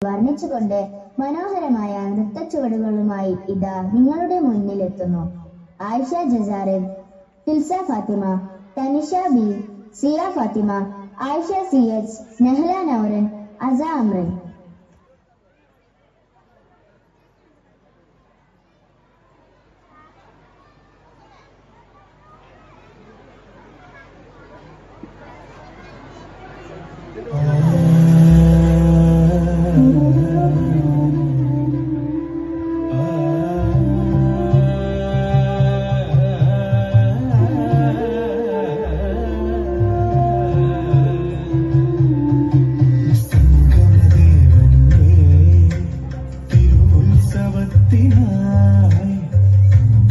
വർണ്ണിച്ചുകൊണ്ട് മനോഹരമായ നൃത്തച്ചുവടുകളുമായി ഇതാ നിങ്ങളുടെ മുന്നിലെത്തുന്നു ആയിഷ ജസാറിൻ, ഫിൽസ ഫാത്തിമ, തനിഷ ബി, സിയ ഫാത്തിമ, ആയിഷ CH, നെഹ്ല നൗറിൻ, അസ അമ്രിൻ.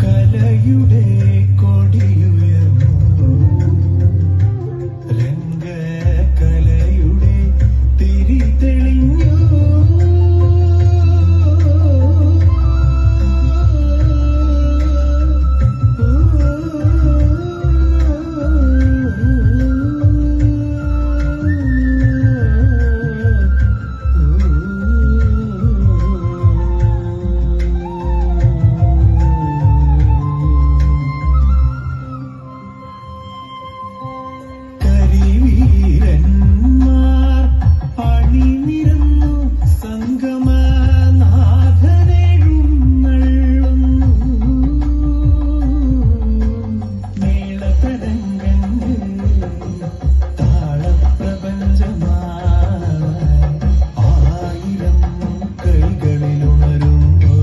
കലയുടെ കൊടിയുയർന്നു, രംഗകലയുടെ തിരി തെളിഞ്ഞു. കരിവീരന്മാർ അണിനിരന്നു, സംഗമനാഥനെഴുന്നള്ളുന്നു. മേളതരംഗങ്ങൾ താളപ്രപഞ്ചമായി ആയിരം കൈകളിലുണരുന്നു.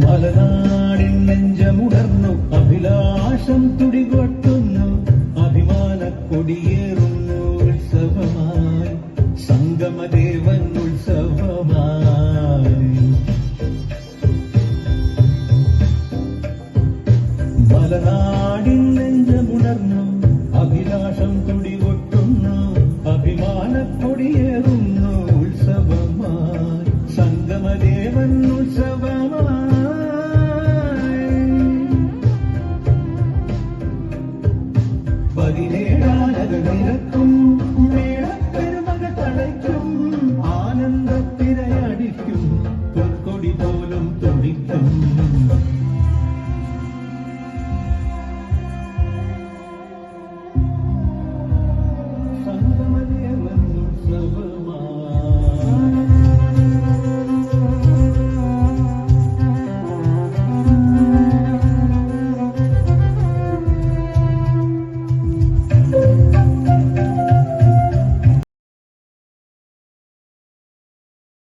മലനാടിൻ നെഞ്ചമുണർന്നു, അഭിലാഷം തുടികൊട്ടുന്നു, അഭിമാന കൊടിയേറുന്നു ഉത്സവമായി, സംഗമദേവൻ ഉത്സവമായി. മലനാടിൻ നെഞ്ചമുണർന്നു, അഭിലാഷം തുടികൊട്ടുന്നു, അഭിമാന കൊടിയേറുന്നു ഉത്സവമായി, സംഗമദേവൻ ഉത്സവമായി.